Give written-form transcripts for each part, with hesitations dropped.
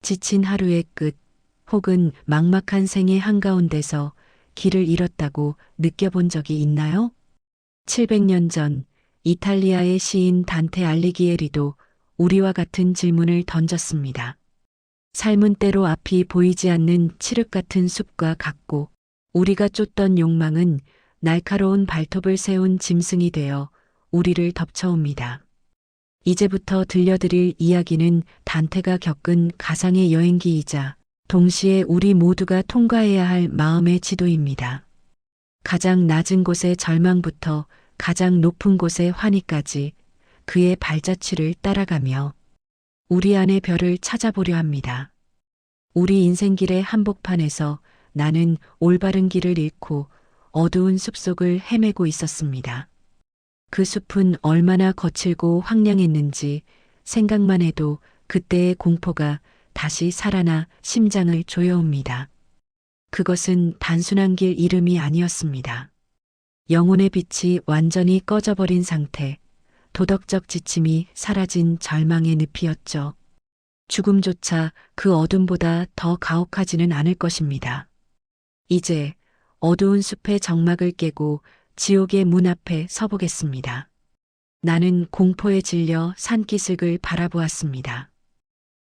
지친 하루의 끝, 혹은 막막한 생의 한가운데서 길을 잃었다고 느껴본 적이 있나요? 700년 전 이탈리아의 시인 단테 알리기에리도 우리와 같은 질문을 던졌습니다. 삶은 때로 앞이 보이지 않는 칠흑 같은 숲과 같고 우리가 쫓던 욕망은 날카로운 발톱을 세운 짐승이 되어 우리를 덮쳐옵니다. 이제부터 들려드릴 이야기는 단테가 겪은 가상의 여행기이자 동시에 우리 모두가 통과해야 할 마음의 지도입니다. 가장 낮은 곳의 절망부터 가장 높은 곳의 환희까지 그의 발자취를 따라가며 우리 안의 별을 찾아보려 합니다. 우리 인생길의 한복판에서 나는 올바른 길을 잃고 어두운 숲속을 헤매고 있었습니다. 그 숲은 얼마나 거칠고 황량했는지 생각만 해도 그때의 공포가 다시 살아나 심장을 조여옵니다. 그것은 단순한 길 이름이 아니었습니다. 영혼의 빛이 완전히 꺼져버린 상태, 도덕적 지침이 사라진 절망의 늪이었죠. 죽음조차 그 어둠보다 더 가혹하지는 않을 것입니다. 이제 어두운 숲의 정막을 깨고 지옥의 문 앞에 서보겠습니다. 나는 공포에 질려 산기슭을 바라보았습니다.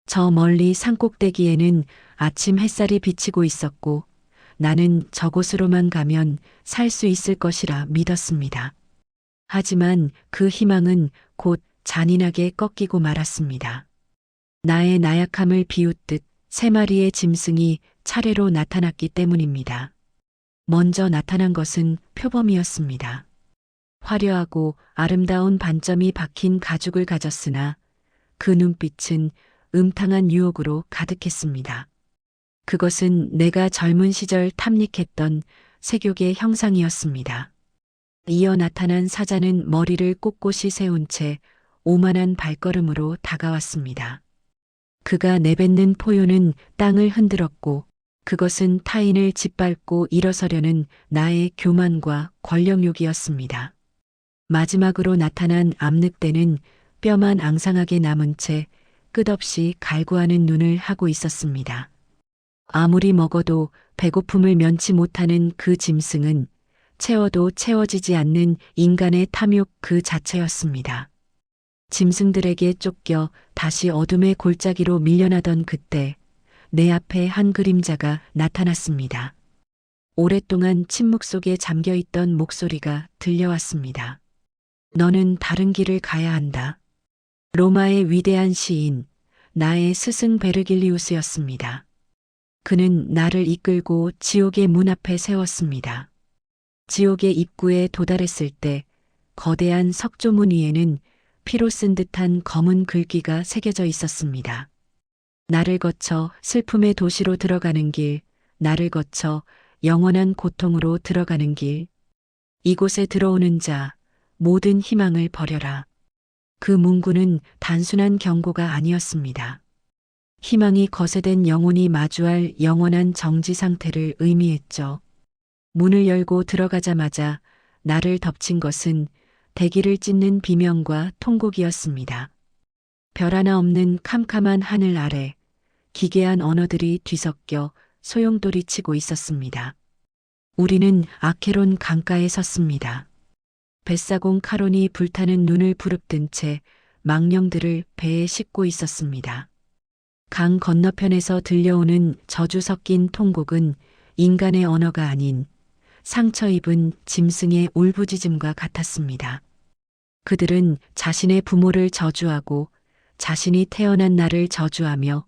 저 멀리 산꼭대기에는 아침 햇살이 비치고 있었고 나는 저곳으로만 가면 살 수 있을 것이라 믿었습니다. 하지만 그 희망은 곧 잔인하게 꺾이고 말았습니다. 나의 나약함을 비웃듯 세 마리의 짐승이 차례로 나타났기 때문입니다. 먼저 나타난 것은 표범이었습니다. 화려하고 아름다운 반점이 박힌 가죽을 가졌으나 그 눈빛은 음탕한 유혹으로 가득했습니다. 그것은 내가 젊은 시절 탐닉했던 세교의 형상이었습니다. 이어 나타난 사자는 머리를 꼿꼿이 세운 채 오만한 발걸음으로 다가왔습니다. 그가 내뱉는 포효는 땅을 흔들었고 그것은 타인을 짓밟고 일어서려는 나의 교만과 권력욕이었습니다. 마지막으로 나타난 암늑대는 뼈만 앙상하게 남은 채 끝없이 갈구하는 눈을 하고 있었습니다. 아무리 먹어도 배고픔을 면치 못하는 그 짐승은 채워도 채워지지 않는 인간의 탐욕 그 자체였습니다. 짐승들에게 쫓겨 다시 어둠의 골짜기로 밀려나던 그때 내 앞에 한 그림자가 나타났습니다. 오랫동안 침묵 속에 잠겨있던 목소리가 들려왔습니다. 너는 다른 길을 가야 한다. 로마의 위대한 시인, 나의 스승 베르길리우스였습니다. 그는 나를 이끌고 지옥의 문 앞에 세웠습니다. 지옥의 입구에 도달했을 때 거대한 석조문 위에는 피로 쓴 듯한 검은 글귀가 새겨져 있었습니다. 나를 거쳐 슬픔의 도시로 들어가는 길, 나를 거쳐 영원한 고통으로 들어가는 길. 이곳에 들어오는 자, 모든 희망을 버려라. 그 문구는 단순한 경고가 아니었습니다. 희망이 거세된 영혼이 마주할 영원한 정지 상태를 의미했죠. 문을 열고 들어가자마자 나를 덮친 것은 대기를 찢는 비명과 통곡이었습니다. 별 하나 없는 캄캄한 하늘 아래 기괴한 언어들이 뒤섞여 소용돌이치고 있었습니다. 우리는 아케론 강가에 섰습니다. 뱃사공 카론이 불타는 눈을 부릅뜬 채 망령들을 배에 싣고 있었습니다. 강 건너편에서 들려오는 저주 섞인 통곡은 인간의 언어가 아닌 상처 입은 짐승의 울부짖음과 같았습니다. 그들은 자신의 부모를 저주하고 자신이 태어난 나를 저주하며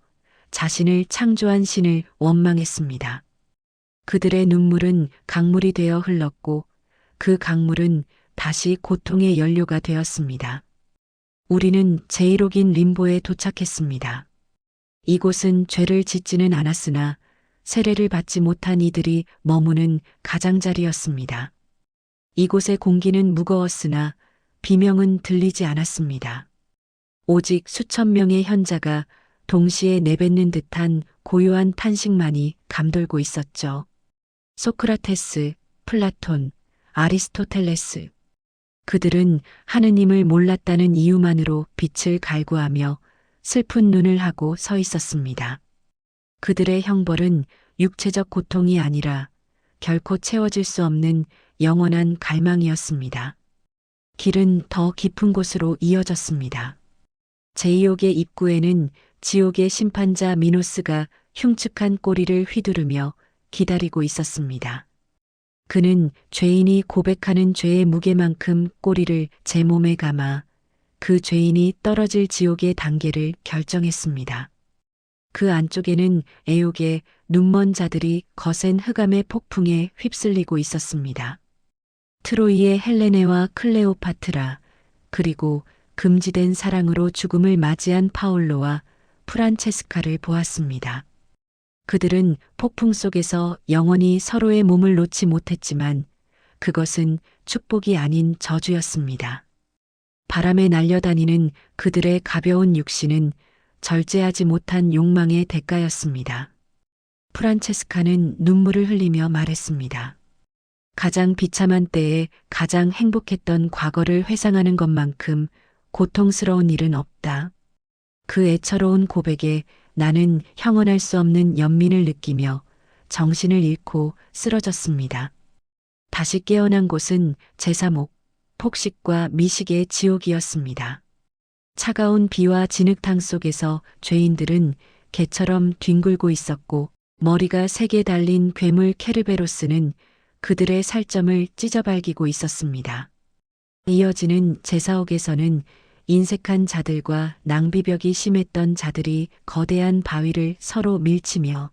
자신을 창조한 신을 원망했습니다. 그들의 눈물은 강물이 되어 흘렀고 그 강물은 다시 고통의 연료가 되었습니다. 우리는 제1호긴 림보에 도착했습니다. 이곳은 죄를 짓지는 않았으나 세례를 받지 못한 이들이 머무는 가장자리였습니다. 이곳의 공기는 무거웠으나 비명은 들리지 않았습니다. 오직 수천 명의 현자가 동시에 내뱉는 듯한 고요한 탄식만이 감돌고 있었죠. 소크라테스, 플라톤, 아리스토텔레스. 그들은 하느님을 몰랐다는 이유만으로 빛을 갈구하며 슬픈 눈을 하고 서 있었습니다. 그들의 형벌은 육체적 고통이 아니라 결코 채워질 수 없는 영원한 갈망이었습니다. 길은 더 깊은 곳으로 이어졌습니다. 제2옥의 입구에는 지옥의 심판자 미노스가 흉측한 꼬리를 휘두르며 기다리고 있었습니다. 그는 죄인이 고백하는 죄의 무게만큼 꼬리를 제 몸에 감아 그 죄인이 떨어질 지옥의 단계를 결정했습니다. 그 안쪽에는 애욕의 눈먼 자들이 거센 흑암의 폭풍에 휩쓸리고 있었습니다. 트로이의 헬레네와 클레오파트라, 그리고 금지된 사랑으로 죽음을 맞이한 파올로와 프란체스카를 보았습니다. 그들은 폭풍 속에서 영원히 서로의 몸을 놓지 못했지만 그것은 축복이 아닌 저주였습니다. 바람에 날려다니는 그들의 가벼운 육신은 절제하지 못한 욕망의 대가였습니다. 프란체스카는 눈물을 흘리며 말했습니다. 가장 비참한 때에 가장 행복했던 과거를 회상하는 것만큼 고통스러운 일은 없다. 그 애처로운 고백에 나는 형언할 수 없는 연민을 느끼며 정신을 잃고 쓰러졌습니다. 다시 깨어난 곳은 제3옥, 폭식과 미식의 지옥이었습니다. 차가운 비와 진흙탕 속에서 죄인들은 개처럼 뒹굴고 있었고 머리가 세게 달린 괴물 케르베로스는 그들의 살점을 찢어발기고 있었습니다. 이어지는 제4옥에서는 인색한 자들과 낭비벽이 심했던 자들이 거대한 바위를 서로 밀치며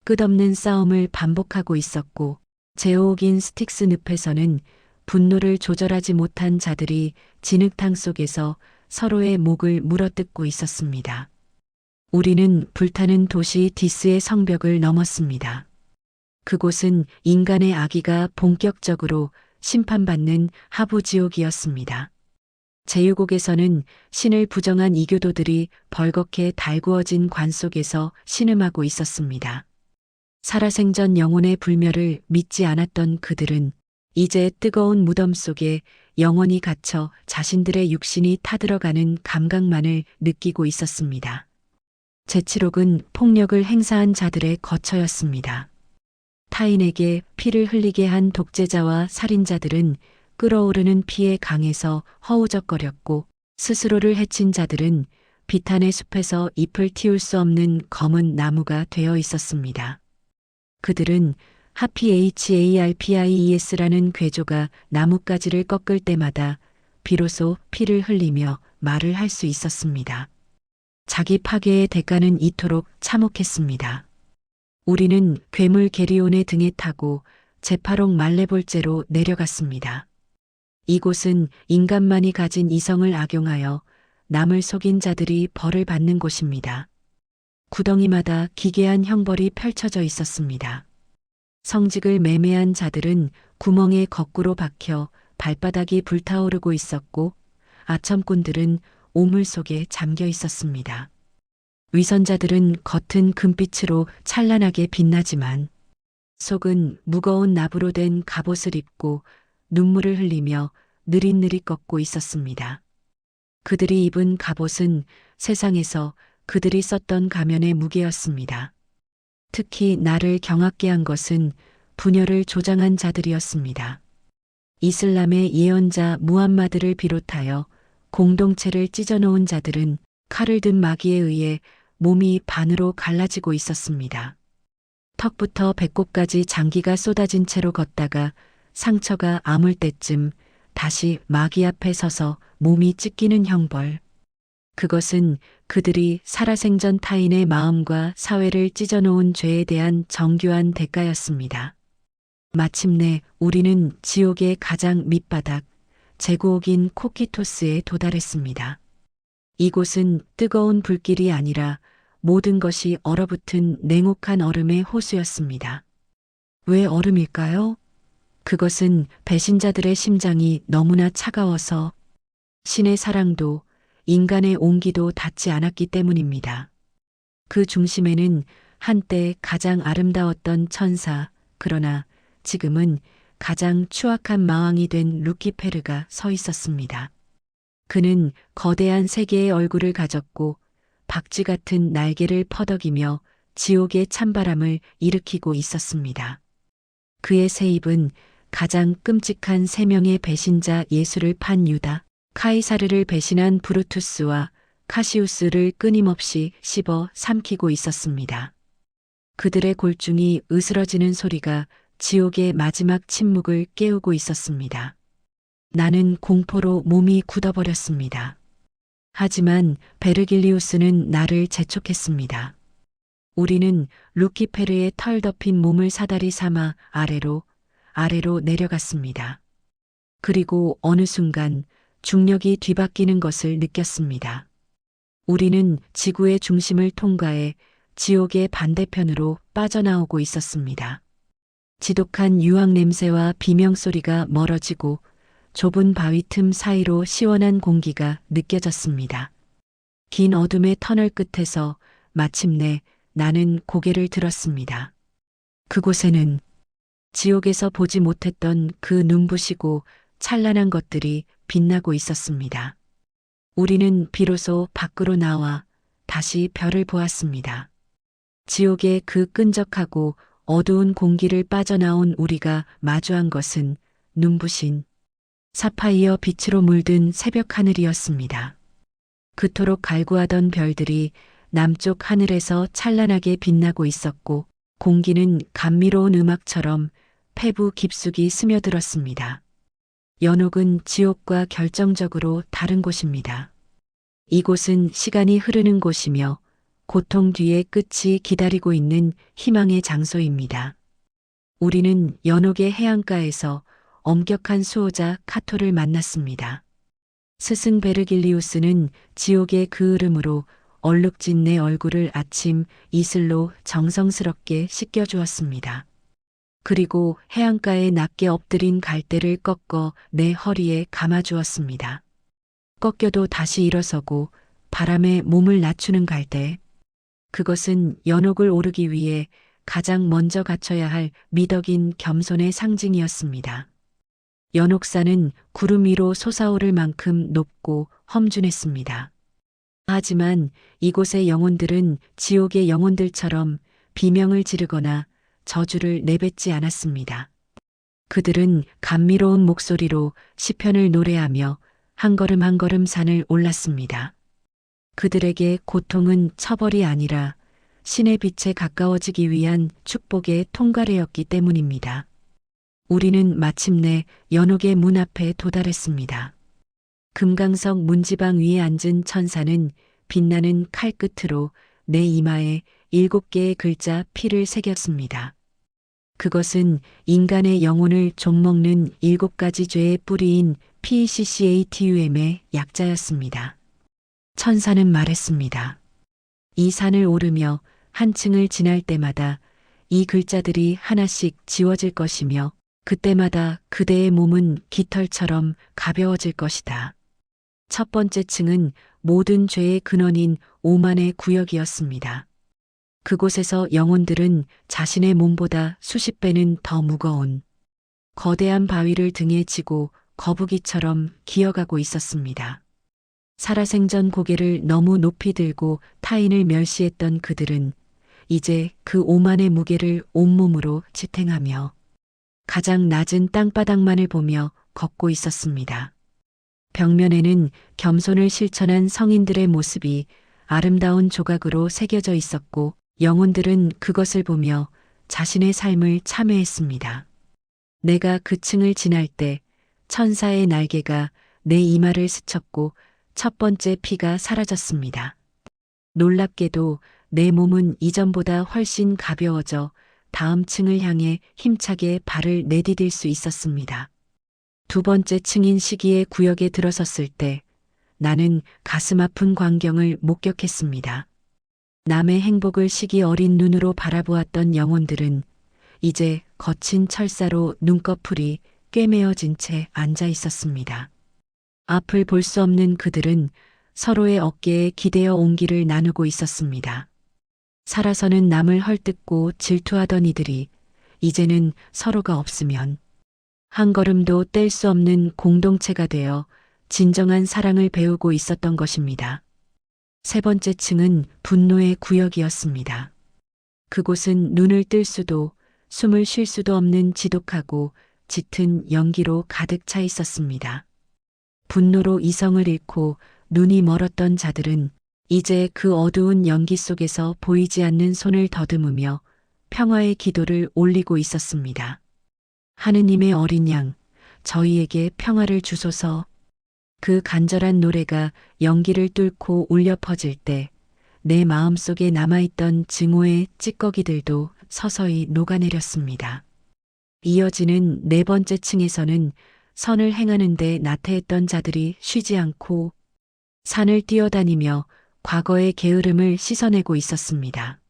끝없는 싸움을 반복하고 있었고 제5옥인 스틱스 늪에서는 분노를 조절하지 못한 자들이 진흙탕 속에서 서로의 목을 물어뜯고 있었습니다. 우리는 불타는 도시 디스의 성벽을 넘었습니다. 그곳은 인간의 악의가 본격적으로 심판받는 하부지옥이었습니다. 제6옥에서는 신을 부정한 이교도들이 벌겋게 달구어진 관 속에서 신음하고 있었습니다. 살아생전 영혼의 불멸을 믿지 않았던 그들은 이제 뜨거운 무덤 속에 영원히 갇혀 자신들의 육신이 타들어가는 감각만을 느끼고 있었습니다. 제7옥은 폭력을 행사한 자들의 거처였습니다. 타인에게 피를 흘리게 한 독재자와 살인자들은 끓어오르는 피의 강에서 허우적거렸고 스스로를 해친 자들은 비탄의 숲에서 잎을 틔울 수 없는 검은 나무가 되어 있었습니다. 그들은 하피HARPIES라는 괴조가 나뭇가지를 꺾을 때마다 비로소 피를 흘리며 말을 할 수 있었습니다. 자기 파괴의 대가는 이토록 참혹했습니다. 우리는 괴물 게리온의 등에 타고 제8옥 말레볼제로 내려갔습니다. 이곳은 인간만이 가진 이성을 악용하여 남을 속인 자들이 벌을 받는 곳입니다. 구덩이마다 기괴한 형벌이 펼쳐져 있었습니다. 성직을 매매한 자들은 구멍에 거꾸로 박혀 발바닥이 불타오르고 있었고 아첨꾼들은 오물 속에 잠겨 있었습니다. 위선자들은 겉은 금빛으로 찬란하게 빛나지만 속은 무거운 나부로 된 갑옷을 입고 눈물을 흘리며 느릿느릿 걷고 있었습니다. 그들이 입은 갑옷은 세상에서 그들이 썼던 가면의 무게였습니다. 특히 나를 경악게 한 것은 분열을 조장한 자들이었습니다. 이슬람의 예언자 무함마드를 비롯하여 공동체를 찢어놓은 자들은 칼을 든 마귀에 의해 몸이 반으로 갈라지고 있었습니다. 턱부터 배꼽까지 장기가 쏟아진 채로 걷다가 상처가 아물 때쯤 다시 마귀 앞에 서서 몸이 찢기는 형벌. 그것은 그들이 살아생전 타인의 마음과 사회를 찢어놓은 죄에 대한 정교한 대가였습니다. 마침내 우리는 지옥의 가장 밑바닥, 제9옥인 코키토스에 도달했습니다. 이곳은 뜨거운 불길이 아니라 모든 것이 얼어붙은 냉혹한 얼음의 호수였습니다. 왜 얼음일까요? 그것은 배신자들의 심장이 너무나 차가워서 신의 사랑도 인간의 온기도 닿지 않았기 때문입니다. 그 중심에는 한때 가장 아름다웠던 천사, 그러나 지금은 가장 추악한 마왕이 된 루키페르가 서 있었습니다. 그는 거대한 세 개의 얼굴을 가졌고 박쥐 같은 날개를 퍼덕이며 지옥의 찬바람을 일으키고 있었습니다. 그의 새 입은 가장 끔찍한 세 명의 배신자 예수를 판 유다, 카이사르를 배신한 브루투스와 카시우스를 끊임없이 씹어 삼키고 있었습니다. 그들의 골중이 으스러지는 소리가 지옥의 마지막 침묵을 깨우고 있었습니다. 나는 공포로 몸이 굳어버렸습니다. 하지만 베르길리우스는 나를 재촉했습니다. 우리는 루키페르의 털 덮인 몸을 사다리 삼아 아래로 내려갔습니다. 그리고 어느 순간 중력이 뒤바뀌는 것을 느꼈습니다. 우리는 지구의 중심을 통과해 지옥의 반대편으로 빠져나오고 있었습니다. 지독한 유황 냄새와 비명 소리가 멀어지고 좁은 바위 틈 사이로 시원한 공기가 느껴졌습니다. 긴 어둠의 터널 끝에서 마침내 나는 고개를 들었습니다. 그곳에는 지옥에서 보지 못했던 그 눈부시고 찬란한 것들이 빛나고 있었습니다. 우리는 비로소 밖으로 나와 다시 별을 보았습니다. 지옥의 그 끈적하고 어두운 공기를 빠져나온 우리가 마주한 것은 눈부신 사파이어 빛으로 물든 새벽 하늘이었습니다. 그토록 갈구하던 별들이 남쪽 하늘에서 찬란하게 빛나고 있었고 공기는 감미로운 음악처럼 폐부 깊숙이 스며들었습니다. 연옥은 지옥과 결정적으로 다른 곳입니다. 이곳은 시간이 흐르는 곳이며 고통 뒤에 끝이 기다리고 있는 희망의 장소입니다. 우리는 연옥의 해안가에서 엄격한 수호자 카토를 만났습니다. 스승 베르길리우스는 지옥의 그 흐름으로 얼룩진 내 얼굴을 아침 이슬로 정성스럽게 씻겨주었습니다. 그리고 해안가에 낮게 엎드린 갈대를 꺾어 내 허리에 감아주었습니다. 꺾여도 다시 일어서고 바람에 몸을 낮추는 갈대. 그것은 연옥을 오르기 위해 가장 먼저 갖춰야 할 미덕인 겸손의 상징이었습니다. 연옥산은 구름 위로 솟아오를 만큼 높고 험준했습니다. 하지만 이곳의 영혼들은 지옥의 영혼들처럼 비명을 지르거나 저주를 내뱉지 않았습니다. 그들은 감미로운 목소리로 시편을 노래하며 한 걸음 한 걸음 산을 올랐습니다. 그들에게 고통은 처벌이 아니라 신의 빛에 가까워지기 위한 축복의 통과례였기 때문입니다. 우리는 마침내 연옥의 문 앞에 도달했습니다. 금강석 문지방 위에 앉은 천사는 빛나는 칼끝으로 내 이마에 7개의 글자 피를 새겼습니다. 그것은 인간의 영혼을 좀먹는 7가지 죄의 뿌리인 PCCATUM의 약자였습니다. 천사는 말했습니다. 이 산을 오르며 한 층을 지날 때마다 이 글자들이 하나씩 지워질 것이며 그때마다 그대의 몸은 깃털처럼 가벼워질 것이다. 첫 번째 층은 모든 죄의 근원인 오만의 구역이었습니다. 그곳에서 영혼들은 자신의 몸보다 수십 배는 더 무거운 거대한 바위를 등에 지고 거북이처럼 기어가고 있었습니다. 살아생전 고개를 너무 높이 들고 타인을 멸시했던 그들은 이제 그 오만의 무게를 온몸으로 지탱하며 가장 낮은 땅바닥만을 보며 걷고 있었습니다. 벽면에는 겸손을 실천한 성인들의 모습이 아름다운 조각으로 새겨져 있었고 영혼들은 그것을 보며 자신의 삶을 참회했습니다. 내가 그 층을 지날 때 천사의 날개가 내 이마를 스쳤고 첫 번째 피가 사라졌습니다. 놀랍게도 내 몸은 이전보다 훨씬 가벼워져 다음 층을 향해 힘차게 발을 내디딜 수 있었습니다. 두 번째 층인 시기의 구역에 들어섰을 때 나는 가슴 아픈 광경을 목격했습니다. 남의 행복을 시기 어린 눈으로 바라보았던 영혼들은 이제 거친 철사로 눈꺼풀이 꿰매어진 채 앉아 있었습니다. 앞을 볼 수 없는 그들은 서로의 어깨에 기대어 온기를 나누고 있었습니다. 살아서는 남을 헐뜯고 질투하던 이들이 이제는 서로가 없으면 한 걸음도 뗄 수 없는 공동체가 되어 진정한 사랑을 배우고 있었던 것입니다. 세 번째 층은 분노의 구역이었습니다. 그곳은 눈을 뜰 수도 숨을 쉴 수도 없는 지독하고 짙은 연기로 가득 차 있었습니다. 분노로 이성을 잃고 눈이 멀었던 자들은 이제 그 어두운 연기 속에서 보이지 않는 손을 더듬으며 평화의 기도를 올리고 있었습니다. 하느님의 어린 양, 저희에게 평화를 주소서. 그 간절한 노래가 연기를 뚫고 울려 퍼질 때 내 마음속에 남아있던 증오의 찌꺼기들도 서서히 녹아내렸습니다. 이어지는 네 번째 층에서는 선을 행하는데 나태했던 자들이 쉬지 않고 산을 뛰어다니며 과거의 게으름을 씻어내고 있었습니다.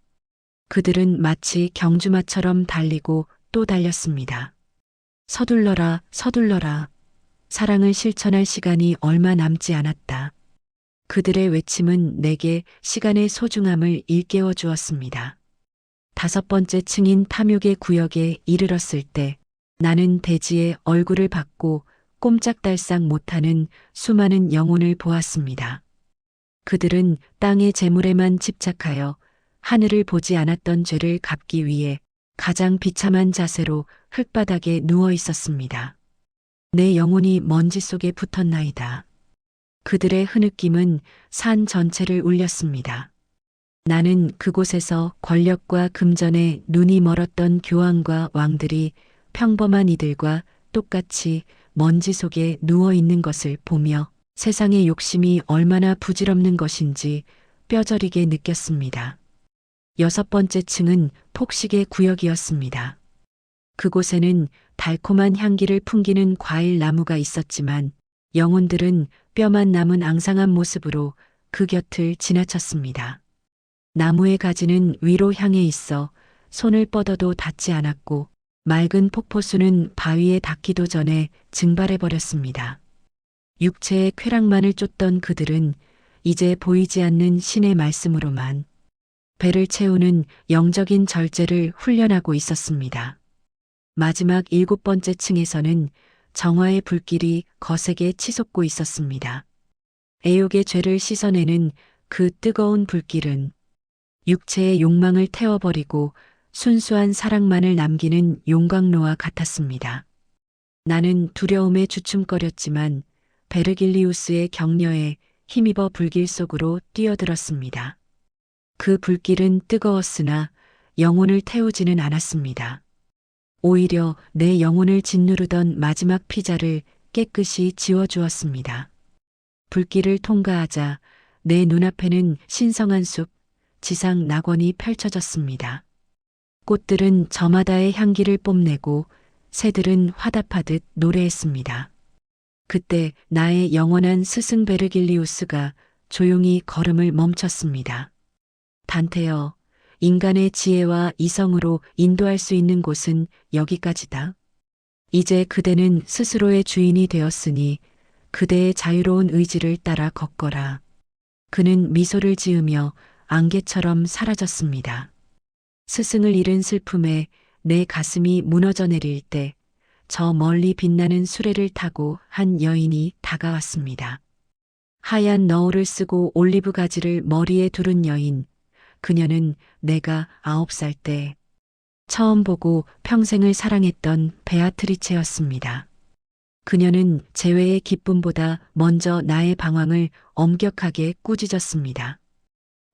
그들은 마치 경주마처럼 달리고 또 달렸습니다. 서둘러라, 서둘러라. 사랑을 실천할 시간이 얼마 남지 않았다. 그들의 외침은 내게 시간의 소중함을 일깨워 주었습니다. 다섯 번째 층인 탐욕의 구역에 이르렀을 때 나는 대지의 얼굴을 받고 꼼짝달싹 못하는 수많은 영혼을 보았습니다. 그들은 땅의 재물에만 집착하여 하늘을 보지 않았던 죄를 갚기 위해 가장 비참한 자세로 흙바닥에 누워 있었습니다. 내 영혼이 먼지 속에 붙었나이다. 그들의 흐느낌은 산 전체를 울렸습니다. 나는 그곳에서 권력과 금전에 눈이 멀었던 교황과 왕들이 평범한 이들과 똑같이 먼지 속에 누워 있는 것을 보며 세상의 욕심이 얼마나 부질없는 것인지 뼈저리게 느꼈습니다. 여섯 번째 층은 폭식의 구역이었습니다. 그곳에는 달콤한 향기를 풍기는 과일 나무가 있었지만 영혼들은 뼈만 남은 앙상한 모습으로 그 곁을 지나쳤습니다. 나무의 가지는 위로 향해 있어 손을 뻗어도 닿지 않았고 맑은 폭포수는 바위에 닿기도 전에 증발해버렸습니다. 육체의 쾌락만을 쫓던 그들은 이제 보이지 않는 신의 말씀으로만 배를 채우는 영적인 절제를 훈련하고 있었습니다. 마지막 일곱 번째 층에서는 정화의 불길이 거세게 치솟고 있었습니다. 애욕의 죄를 씻어내는 그 뜨거운 불길은 육체의 욕망을 태워버리고 순수한 사랑만을 남기는 용광로와 같았습니다. 나는 두려움에 주춤거렸지만 베르길리우스의 격려에 힘입어 불길 속으로 뛰어들었습니다. 그 불길은 뜨거웠으나 영혼을 태우지는 않았습니다. 오히려 내 영혼을 짓누르던 마지막 피자를 깨끗이 지워주었습니다. 불길을 통과하자 내 눈앞에는 신성한 숲, 지상 낙원이 펼쳐졌습니다. 꽃들은 저마다의 향기를 뽐내고 새들은 화답하듯 노래했습니다. 그때 나의 영원한 스승 베르길리우스가 조용히 걸음을 멈췄습니다. 단테여, 인간의 지혜와 이성으로 인도할 수 있는 곳은 여기까지다. 이제 그대는 스스로의 주인이 되었으니 그대의 자유로운 의지를 따라 걷거라. 그는 미소를 지으며 안개처럼 사라졌습니다. 스승을 잃은 슬픔에 내 가슴이 무너져 내릴 때 저 멀리 빛나는 수레를 타고 한 여인이 다가왔습니다. 하얀 너울을 쓰고 올리브 가지를 머리에 두른 여인. 그녀는 내가 9살 때 처음 보고 평생을 사랑했던 베아트리체였습니다. 그녀는 재회의 기쁨보다 먼저 나의 방황을 엄격하게 꾸짖었습니다.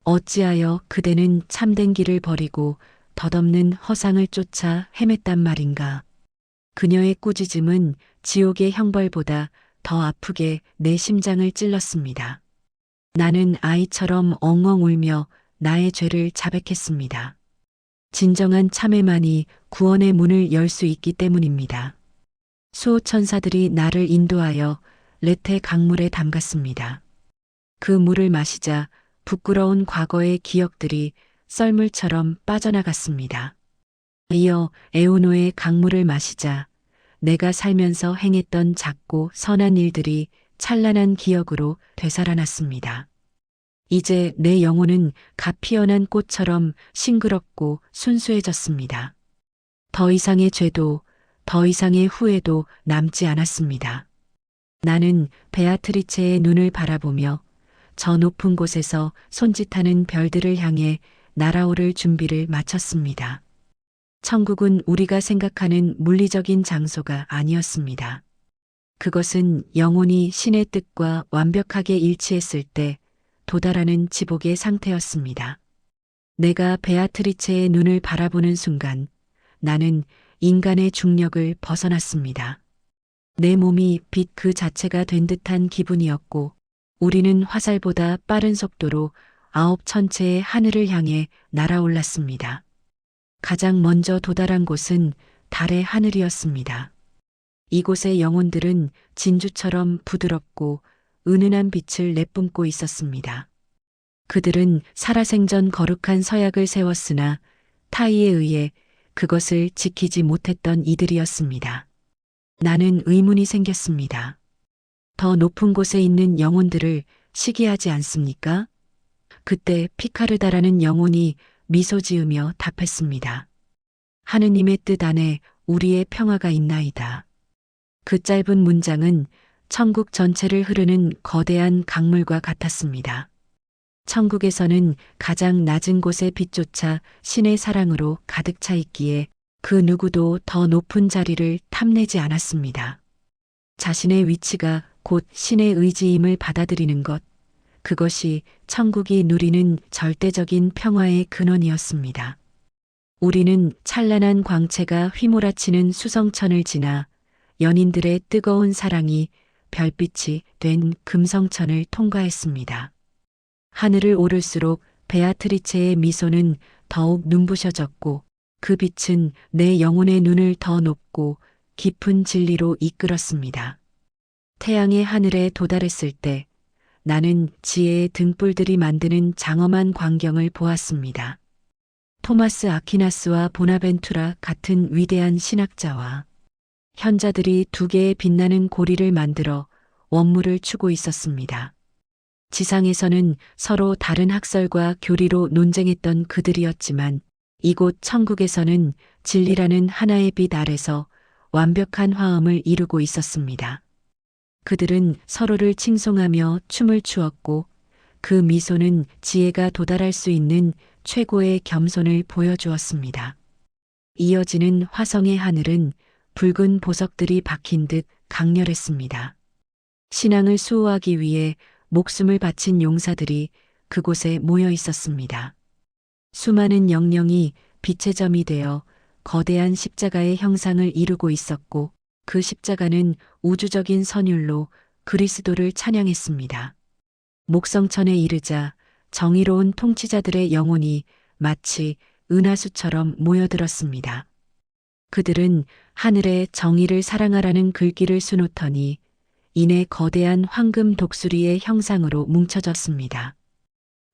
어찌하여 그대는 참된 길을 버리고 덧없는 허상을 쫓아 헤맸단 말인가. 그녀의 꾸짖음은 지옥의 형벌보다 더 아프게 내 심장을 찔렀습니다. 나는 아이처럼 엉엉 울며 나의 죄를 자백했습니다. 진정한 참회만이 구원의 문을 열 수 있기 때문입니다. 수호천사들이 나를 인도하여 레테 강물에 담갔습니다. 그 물을 마시자 부끄러운 과거의 기억들이 썰물처럼 빠져나갔습니다. 이어 에우노의 강물을 마시자 내가 살면서 행했던 작고 선한 일들이 찬란한 기억으로 되살아났습니다. 이제 내 영혼은 갓 피어난 꽃처럼 싱그럽고 순수해졌습니다. 더 이상의 죄도 더 이상의 후회도 남지 않았습니다. 나는 베아트리체의 눈을 바라보며 저 높은 곳에서 손짓하는 별들을 향해 날아오를 준비를 마쳤습니다. 천국은 우리가 생각하는 물리적인 장소가 아니었습니다. 그것은 영혼이 신의 뜻과 완벽하게 일치했을 때 도달하는 지복의 상태였습니다. 내가 베아트리체의 눈을 바라보는 순간 나는 인간의 중력을 벗어났습니다. 내 몸이 빛 그 자체가 된 듯한 기분이었고 우리는 화살보다 빠른 속도로 9천체의 하늘을 향해 날아올랐습니다. 가장 먼저 도달한 곳은 달의 하늘이었습니다. 이곳의 영혼들은 진주처럼 부드럽고 은은한 빛을 내뿜고 있었습니다. 그들은 살아생전 거룩한 서약을 세웠으나 타의에 의해 그것을 지키지 못했던 이들이었습니다. 나는 의문이 생겼습니다. 더 높은 곳에 있는 영혼들을 시기하지 않습니까? 그때 피카르다라는 영혼이 미소 지으며 답했습니다. 하느님의 뜻 안에 우리의 평화가 있나이다. 그 짧은 문장은 천국 전체를 흐르는 거대한 강물과 같았습니다. 천국에서는 가장 낮은 곳의 빛조차 신의 사랑으로 가득 차 있기에 그 누구도 더 높은 자리를 탐내지 않았습니다. 자신의 위치가 곧 신의 의지임을 받아들이는 것, 그것이 천국이 누리는 절대적인 평화의 근원이었습니다. 우리는 찬란한 광채가 휘몰아치는 수성천을 지나 연인들의 뜨거운 사랑이 별빛이 된 금성천을 통과했습니다. 하늘을 오를수록 베아트리체의 미소는 더욱 눈부셔졌고 그 빛은 내 영혼의 눈을 더 높고 깊은 진리로 이끌었습니다. 태양의 하늘에 도달했을 때 나는 지혜의 등불들이 만드는 장엄한 광경을 보았습니다. 토마스 아퀴나스와 보나벤투라 같은 위대한 신학자와 현자들이 두 개의 빛나는 고리를 만들어 원물을 추고 있었습니다. 지상에서는 서로 다른 학설과 교리로 논쟁했던 그들이었지만 이곳 천국에서는 진리라는 하나의 빛 아래서 완벽한 화음을 이루고 있었습니다. 그들은 서로를 칭송하며 춤을 추었고 그 미소는 지혜가 도달할 수 있는 최고의 겸손을 보여주었습니다. 이어지는 화성의 하늘은 붉은 보석들이 박힌 듯 강렬했습니다. 신앙을 수호하기 위해 목숨을 바친 용사들이 그곳에 모여 있었습니다. 수많은 영령이 빛의 점이 되어 거대한 십자가의 형상을 이루고 있었고 그 십자가는 우주적인 선율로 그리스도를 찬양했습니다. 목성천에 이르자 정의로운 통치자들의 영혼이 마치 은하수처럼 모여들었습니다. 그들은 하늘의 정의를 사랑하라는 글귀를 수놓더니 이내 거대한 황금 독수리의 형상으로 뭉쳐졌습니다.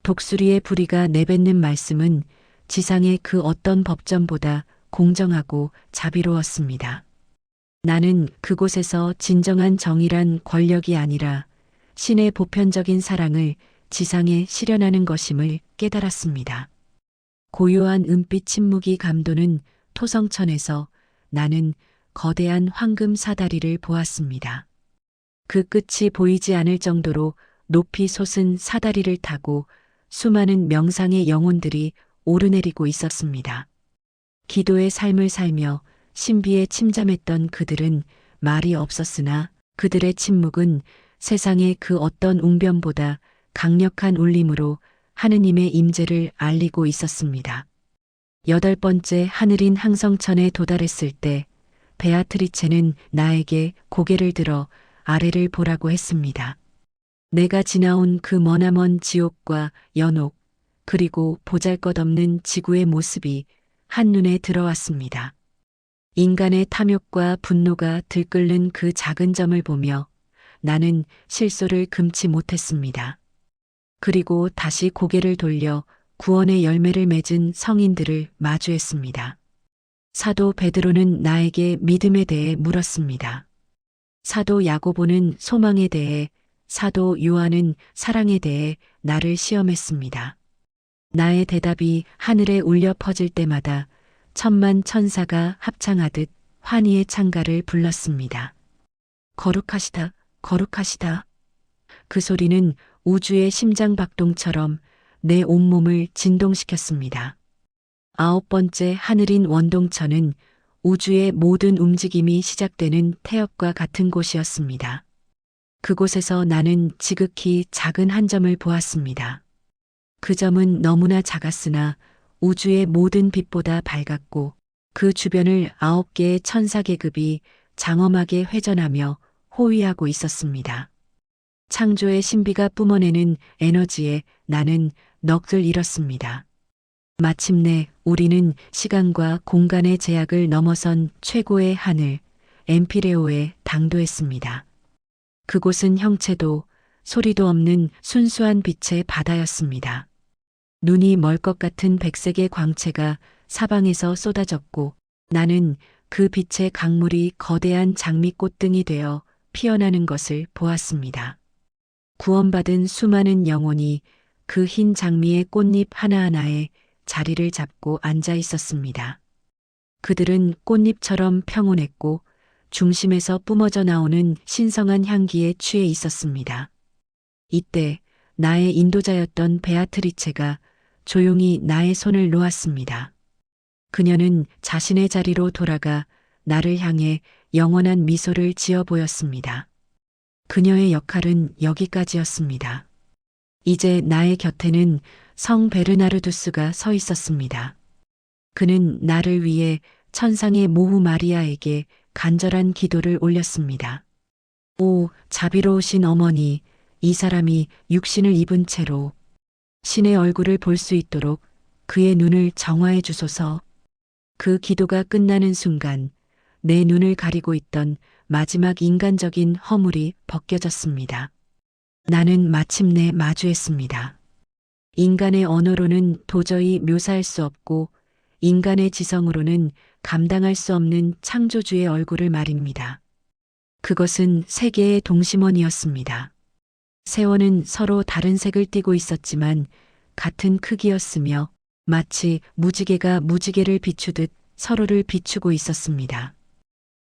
독수리의 부리가 내뱉는 말씀은 지상의 그 어떤 법전보다 공정하고 자비로웠습니다. 나는 그곳에서 진정한 정의란 권력이 아니라 신의 보편적인 사랑을 지상에 실현하는 것임을 깨달았습니다. 고요한 은빛 침묵이 감도는 토성천에서 나는 거대한 황금 사다리를 보았습니다. 그 끝이 보이지 않을 정도로 높이 솟은 사다리를 타고 수많은 명상의 영혼들이 오르내리고 있었습니다. 기도의 삶을 살며 신비에 침잠했던 그들은 말이 없었으나 그들의 침묵은 세상의 그 어떤 웅변보다 강력한 울림으로 하느님의 임재를 알리고 있었습니다. 8번째 하늘인 항성천에 도달했을 때 베아트리체는 나에게 고개를 들어 아래를 보라고 했습니다. 내가 지나온 그 머나먼 지옥과 연옥 그리고 보잘것없는 지구의 모습이 한눈에 들어왔습니다. 인간의 탐욕과 분노가 들끓는 그 작은 점을 보며 나는 실소를 금치 못했습니다. 그리고 다시 고개를 돌려 구원의 열매를 맺은 성인들을 마주했습니다. 사도 베드로는 나에게 믿음에 대해 물었습니다. 사도 야고보는 소망에 대해, 사도 요한은 사랑에 대해 나를 시험했습니다. 나의 대답이 하늘에 울려 퍼질 때마다 천만 천사가 합창하듯 환희의 창가를 불렀습니다. 거룩하시다, 거룩하시다. 그 소리는 우주의 심장박동처럼 내 온몸을 진동시켰습니다. 9번째 하늘인 원동천은 우주의 모든 움직임이 시작되는 태엽과 같은 곳이었습니다. 그곳에서 나는 지극히 작은 한 점을 보았습니다. 그 점은 너무나 작았으나 우주의 모든 빛보다 밝았고 그 주변을 9개의 천사 계급이 장엄하게 회전하며 호위하고 있었습니다. 창조의 신비가 뿜어내는 에너지에 나는 넋을 잃었습니다. 마침내 우리는 시간과 공간의 제약을 넘어선 최고의 하늘, 엠피레오에 당도했습니다. 그곳은 형체도 소리도 없는 순수한 빛의 바다였습니다. 눈이 멀 것 같은 백색의 광채가 사방에서 쏟아졌고 나는 그 빛의 강물이 거대한 장미꽃등이 되어 피어나는 것을 보았습니다. 구원받은 수많은 영혼이 그 흰 장미의 꽃잎 하나하나에 자리를 잡고 앉아 있었습니다. 그들은 꽃잎처럼 평온했고 중심에서 뿜어져 나오는 신성한 향기에 취해 있었습니다. 이때 나의 인도자였던 베아트리체가 조용히 나의 손을 놓았습니다. 그녀는 자신의 자리로 돌아가 나를 향해 영원한 미소를 지어 보였습니다. 그녀의 역할은 여기까지였습니다. 이제 나의 곁에는 성 베르나르두스가 서 있었습니다. 그는 나를 위해 천상의 모후 마리아에게 간절한 기도를 올렸습니다. 오, 자비로우신 어머니, 이 사람이 육신을 입은 채로 신의 얼굴을 볼 수 있도록 그의 눈을 정화해 주소서. 그 기도가 끝나는 순간 내 눈을 가리고 있던 마지막 인간적인 허물이 벗겨졌습니다. 나는 마침내 마주했습니다. 인간의 언어로는 도저히 묘사할 수 없고 인간의 지성으로는 감당할 수 없는 창조주의 얼굴을 말입니다. 그것은 세계의 동심원이었습니다. 세원은 서로 다른 색을 띠고 있었지만 같은 크기였으며 마치 무지개가 무지개를 비추듯 서로를 비추고 있었습니다.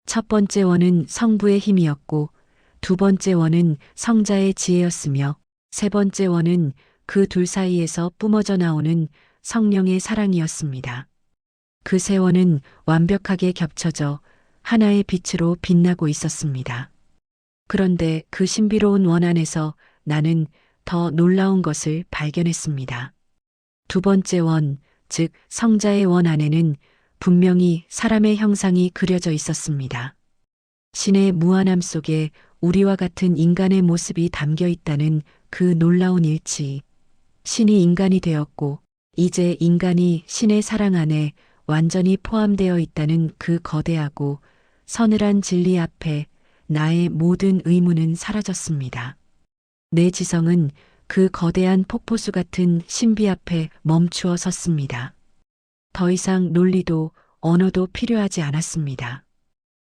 첫 번째 원은 성부의 힘이었고 두 번째 원은 성자의 지혜였으며 세 번째 원은 그 둘 사이에서 뿜어져 나오는 성령의 사랑이었습니다. 그 세 원은 완벽하게 겹쳐져 하나의 빛으로 빛나고 있었습니다. 그런데 그 신비로운 원 안에서 나는 더 놀라운 것을 발견했습니다. 두 번째 원, 즉 성자의 원 안에는 분명히 사람의 형상이 그려져 있었습니다. 신의 무한함 속에 우리와 같은 인간의 모습이 담겨 있다는 그 놀라운 일치. 신이 인간이 되었고 이제 인간이 신의 사랑 안에 완전히 포함되어 있다는 그 거대하고 서늘한 진리 앞에 나의 모든 의문은 사라졌습니다. 내 지성은 그 거대한 폭포수 같은 신비 앞에 멈추어 섰습니다. 더 이상 논리도 언어도 필요하지 않았습니다.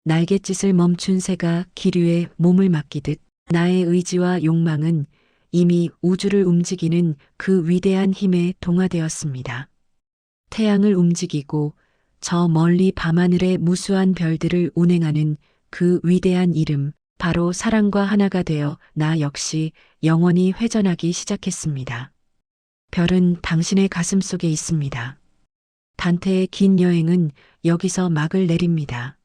날갯짓을 멈춘 새가 기류에 몸을 맡기듯 나의 의지와 욕망은 이미 우주를 움직이는 그 위대한 힘에 동화되었습니다. 태양을 움직이고 저 멀리 밤하늘의 무수한 별들을 운행하는 그 위대한 이름, 바로 사랑과 하나가 되어 나 역시 영원히 회전하기 시작했습니다. 별은 당신의 가슴 속에 있습니다. 단테의 긴 여행은 여기서 막을 내립니다.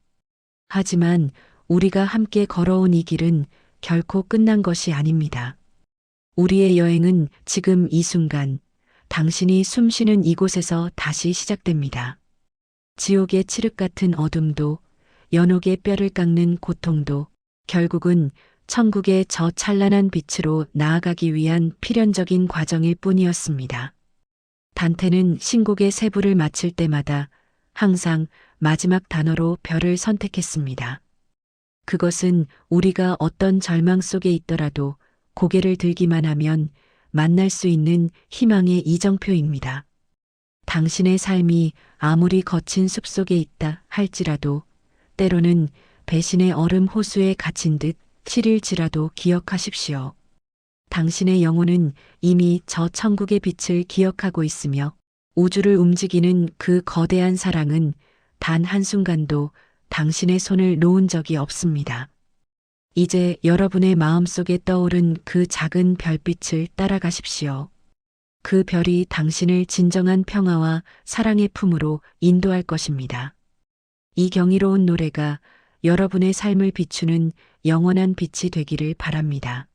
하지만 우리가 함께 걸어온 이 길은 결코 끝난 것이 아닙니다. 우리의 여행은 지금 이 순간, 당신이 숨쉬는 이곳에서 다시 시작됩니다. 지옥의 칠흑 같은 어둠도, 연옥의 뼈를 깎는 고통도, 결국은 천국의 저 찬란한 빛으로 나아가기 위한 필연적인 과정일 뿐이었습니다. 단테는 신곡의 세부를 마칠 때마다 항상 마지막 단어로 별을 선택했습니다. 그것은 우리가 어떤 절망 속에 있더라도 고개를 들기만 하면 만날 수 있는 희망의 이정표입니다. 당신의 삶이 아무리 거친 숲속에 있다 할지라도 때로는 배신의 얼음 호수에 갇힌 듯 시릴지라도 기억하십시오. 당신의 영혼은 이미 저 천국의 빛을 기억하고 있으며 우주를 움직이는 그 거대한 사랑은 단 한순간도 당신의 손을 놓은 적이 없습니다. 이제 여러분의 마음속에 떠오른 그 작은 별빛을 따라가십시오. 그 별이 당신을 진정한 평화와 사랑의 품으로 인도할 것입니다. 이 경이로운 노래가 여러분의 삶을 비추는 영원한 빛이 되기를 바랍니다.